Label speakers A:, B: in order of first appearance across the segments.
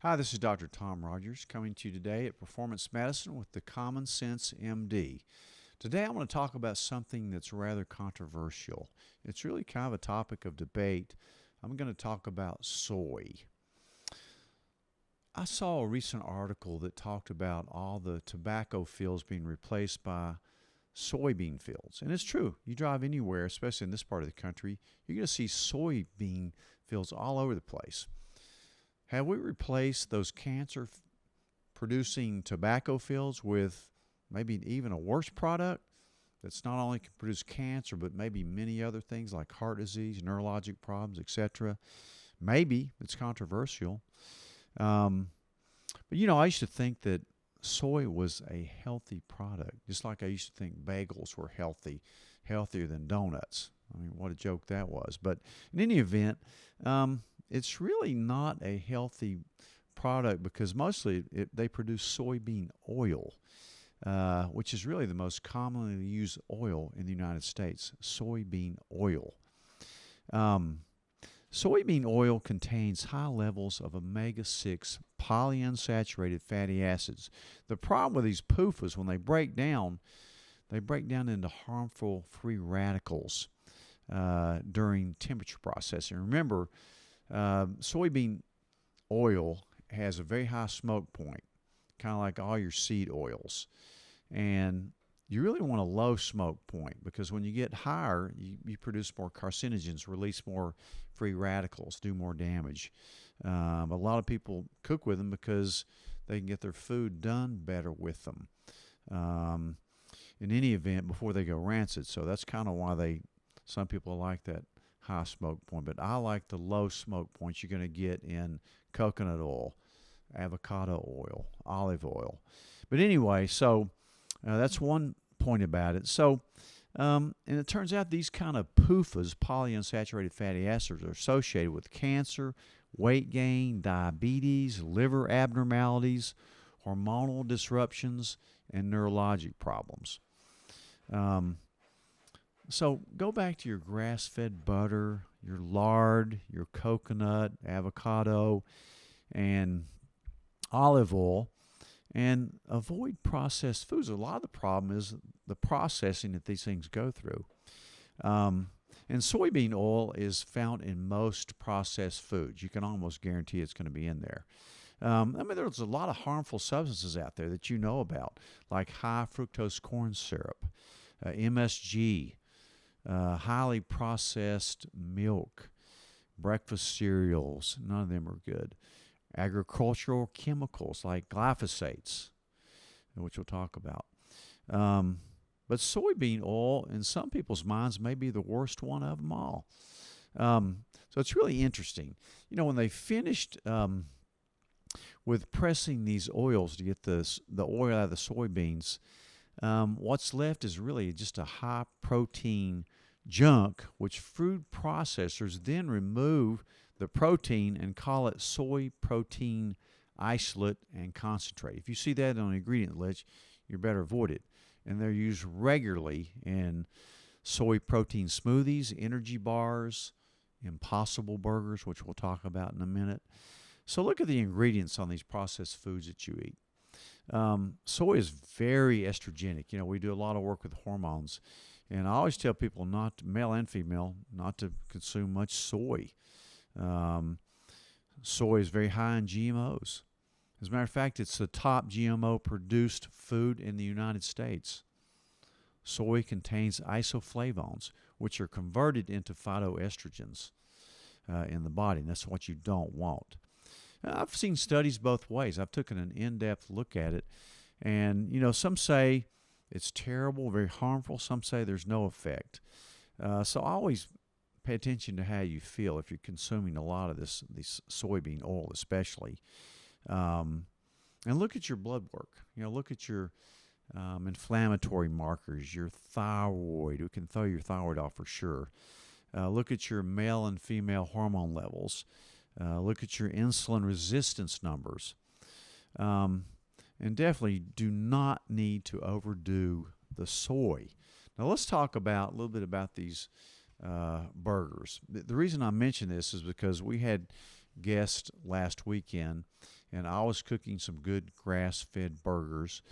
A: Hi, this is Dr. Tom Rogers coming to you today at Performance Medicine with the Common Sense MD. Today I want to talk about something that's rather controversial. It's really kind of a topic of debate. I'm going to talk about soy. I saw a recent article that talked about all the tobacco fields being replaced by soybean fields. And it's true. You drive anywhere, especially in this part of the country, you're going to see soybean fields all over the place. Have we replaced those cancer producing tobacco fields with maybe even a worse product that's not only can produce cancer, but maybe many other things like heart disease, neurologic problems, etc.? Maybe. It's controversial. But I used to think that soy was a healthy product, just like I used to think bagels were healthier than donuts. I mean, what a joke that was. But in any event, it's really not a healthy product because mostly they produce soybean oil, which is really the most commonly used oil in the United States, soybean oil. Soybean oil contains high levels of omega-6 polyunsaturated fatty acids. The problem with these PUFAs, when they break down into harmful free radicals during temperature processing. Remember, soybean oil has a very high smoke point, kind of like all your seed oils. And you really want a low smoke point because when you get higher, you produce more carcinogens, release more free radicals, do more damage. A lot of people cook with them because they can get their food done better with them. In any event, before they go rancid. So that's kind of why some people like that high smoke point. But I like the low smoke points you're going to get in coconut oil, avocado oil, olive oil. But anyway, so that's one point about it. So, and it turns out these kind of PUFAs, polyunsaturated fatty acids, are associated with cancer, weight gain, diabetes, liver abnormalities, hormonal disruptions, and neurologic problems. So go back to your grass-fed butter, your lard, your coconut, avocado, and olive oil, and avoid processed foods. A lot of the problem is the processing that these things go through. And soybean oil is found in most processed foods. You can almost guarantee it's going to be in there. There's a lot of harmful substances out there that you know about, like high fructose corn syrup, MSG, highly processed milk, breakfast cereals. None of them are good. Agricultural chemicals like glyphosates, which we'll talk about. But soybean oil, in some people's minds, may be the worst one of them all. So it's really interesting. When they finished with pressing these oils to get the oil out of the soybeans, what's left is really just a high protein junk, which food processors then remove the protein and call it soy protein isolate and concentrate. If you see that on the ingredient list, you better avoid it. And they're used regularly in soy protein smoothies, energy bars, Impossible burgers, which we'll talk about in a minute. So look at the ingredients on these processed foods that you eat. Soy is very estrogenic. We do a lot of work with hormones. And I always tell people, male and female, not to consume much soy. Soy is very high in GMOs. As a matter of fact, it's the top GMO-produced food in the United States. Soy contains isoflavones, which are converted into phytoestrogens in the body, and that's what you don't want. I've seen studies both ways. I've taken an in-depth look at it, and some say it's terrible, very harmful. Some say there's no effect. So I always pay attention to how you feel if you're consuming a lot of this soybean oil, especially. And look at your blood work. Look at your inflammatory markers, your thyroid. We can throw your thyroid off for sure. Look at your male and female hormone levels. Look at your insulin resistance numbers. And definitely do not need to overdo the soy. Now let's talk a little bit about these burgers. The reason I mention this is because we had guests last weekend, and I was cooking some good grass-fed burgers,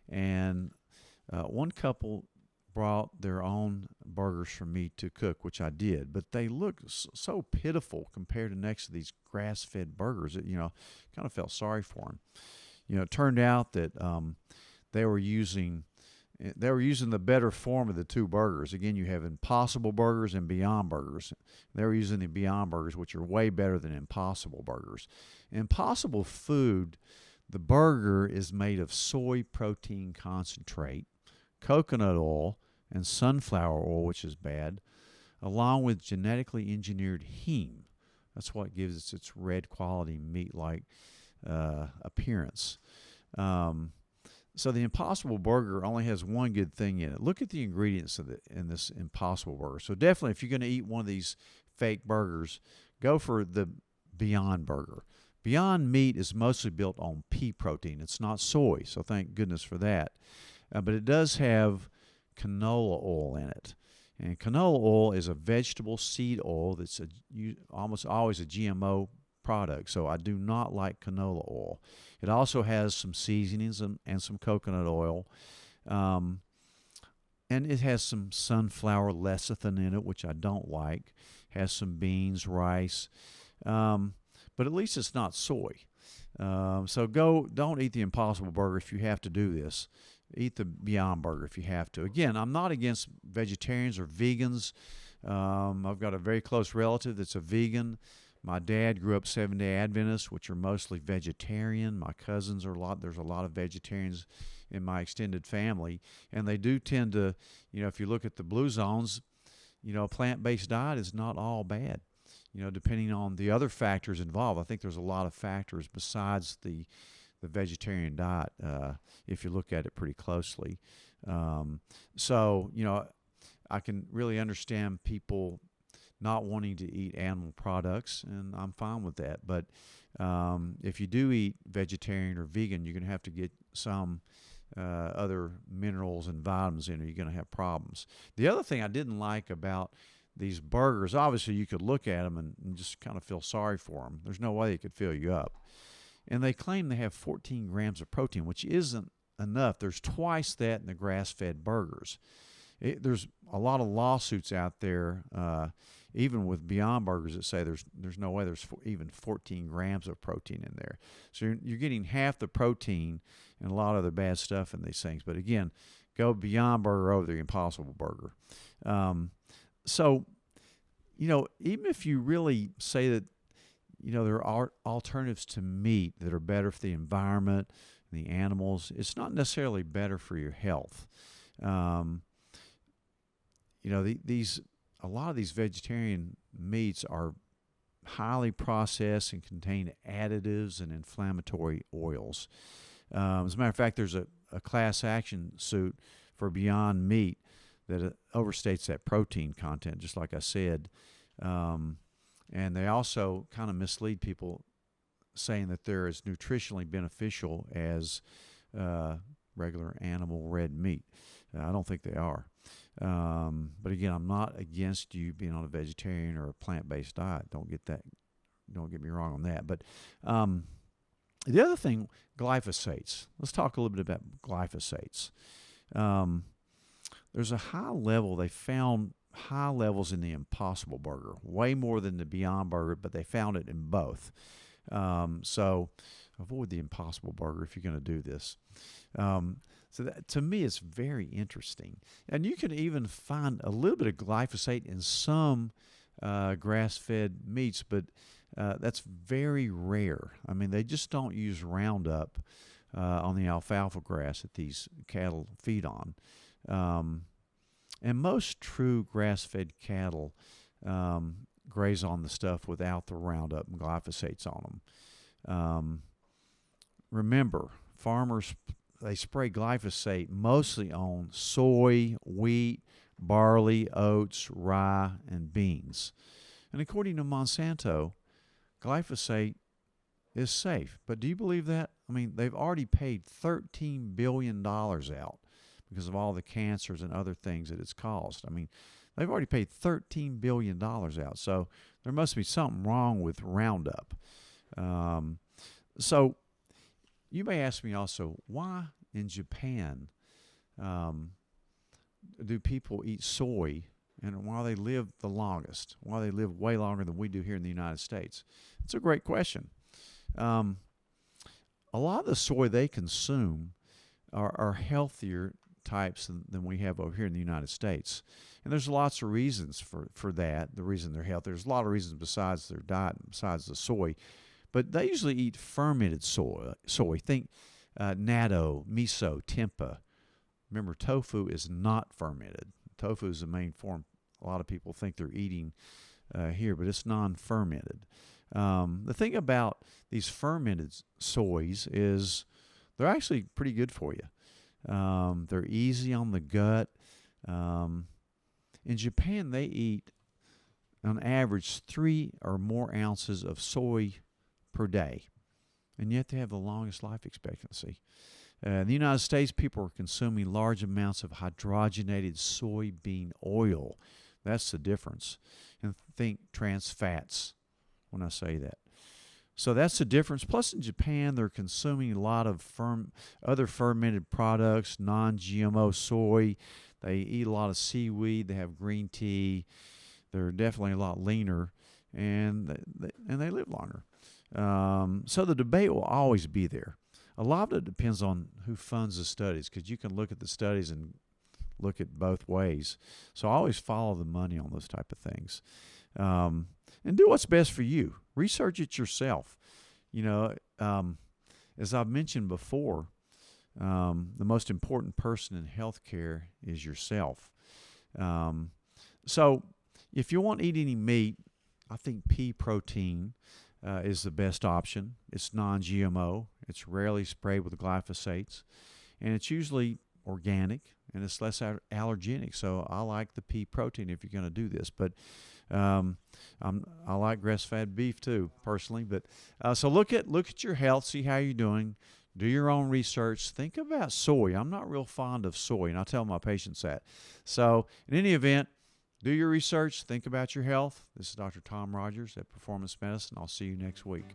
A: and one couple brought their own burgers for me to cook, which I did, but they looked so pitiful compared to next to these grass-fed burgers that, kind of felt sorry for them. It turned out that they were using the better form of the two burgers. Again, you have Impossible Burgers and Beyond Burgers. They were using the Beyond Burgers, which are way better than Impossible Burgers. Impossible Food, the burger is made of soy protein concentrate, coconut oil, and sunflower oil, which is bad, along with genetically engineered heme. That's what gives it its red quality meat-like appearance. So the Impossible Burger only has one good thing in it. Look at the ingredients in this Impossible Burger. So definitely, if you're going to eat one of these fake burgers, go for the Beyond Burger. Beyond Meat is mostly built on pea protein. It's not soy, so thank goodness for that. But it does have canola oil in it. And canola oil is a vegetable seed oil that's almost always a GMO product, so I do not like canola oil. It also has some seasonings and some coconut oil, and it has some sunflower lecithin in it, which I don't like. Has some beans, rice, but at least it's not soy. So don't eat the Impossible Burger if you have to do this. Eat the Beyond Burger if you have to. Again, I'm not against vegetarians or vegans. I've got a very close relative that's a vegan. My dad grew up Seventh-day Adventist, which are mostly vegetarian. My cousins there's a lot of vegetarians in my extended family, and they do tend to, if you look at the blue zones, a plant-based diet is not all bad. Depending on the other factors involved. I think there's a lot of factors besides the vegetarian diet, if you look at it pretty closely. So, I can really understand people not wanting to eat animal products, and I'm fine with that. But if you do eat vegetarian or vegan, you're going to have to get some other minerals and vitamins in, or you're going to have problems. The other thing I didn't like about these burgers, obviously you could look at them and just kind of feel sorry for them. There's no way they could fill you up. And they claim they have 14 grams of protein, which isn't enough. There's twice that in the grass-fed burgers. There's a lot of lawsuits out there, even with Beyond Burgers, that say there's no way there's even 14 grams of protein in there. So you're getting half the protein and a lot of other bad stuff in these things. But again, go Beyond Burger over the Impossible Burger. So, even if you really say that, there are alternatives to meat that are better for the environment and the animals, it's not necessarily better for your health. A lot of these vegetarian meats are highly processed and contain additives and inflammatory oils. As a matter of fact, there's a class action suit for Beyond Meat that overstates that protein content, just like I said. And they also kind of mislead people, saying that they're as nutritionally beneficial as regular animal red meat. I don't think they are. But again, I'm not against you being on a vegetarian or a plant-based diet. Don't get me wrong on that. But the other thing, glyphosates. Let's talk a little bit about glyphosates. There's a high level. They found high levels in the Impossible Burger, way more than the Beyond Burger, but they found it in both. So avoid the Impossible Burger if you're going to do this. So that, to me, it's very interesting. And you can even find a little bit of glyphosate in some grass-fed meats, but that's very rare. I mean, they just don't use Roundup on the alfalfa grass that these cattle feed on. And most true grass-fed cattle graze on the stuff without the Roundup and glyphosates on them. Remember, farmers, they spray glyphosate mostly on soy, wheat, barley, oats, rye, and beans. And according to Monsanto, glyphosate is safe. But do you believe that? I mean, they've already paid $13 billion out because of all the cancers and other things that it's caused. I mean, they've already paid $13 billion out. So there must be something wrong with Roundup. So you may ask me also, why in Japan um, do people eat soy, and why they live the longest, why they live way longer than we do here in the United States? It's a great question. Um, a lot of the soy they consume are healthier types than we have over here in the United States. And there's lots of reasons for that, the reason they're healthy. There's a lot of reasons besides their diet, besides the soy. But they usually eat fermented soy. Think natto, miso, tempeh. Remember, tofu is not fermented. Tofu is the main form. A lot of people think they're eating here, but it's non-fermented. The thing about these fermented soys is they're actually pretty good for you. They're easy on the gut. In Japan, they eat, on average, 3 or more ounces of soy per day, and yet they have the longest life expectancy. In the United States, people are consuming large amounts of hydrogenated soybean oil. That's the difference. And think trans fats when I say that. So that's the difference. Plus, in Japan, they're consuming a lot of other fermented products, non-GMO soy. They eat a lot of seaweed. They have green tea. They're definitely a lot leaner, and they live longer. So the debate will always be there. A lot of it depends on who funds the studies, because you can look at the studies and look at both ways. So I always follow the money on those type of things. And do what's best for you. Research it yourself. As I've mentioned before, the most important person in healthcare is yourself. So if you won't eat any meat, I think pea protein is the best option. It's non-GMO. It's rarely sprayed with glyphosates, and it's usually organic, and it's less allergenic. So I like the pea protein if you're going to do this. But I like grass-fed beef too, personally. But so look at your health, see how you're doing. Do your own research. Think about soy. I'm not real fond of soy, and I tell my patients that. So in any event, do your research. Think about your health. This is Dr. Tom Rogers at Performance Medicine. I'll see you next week.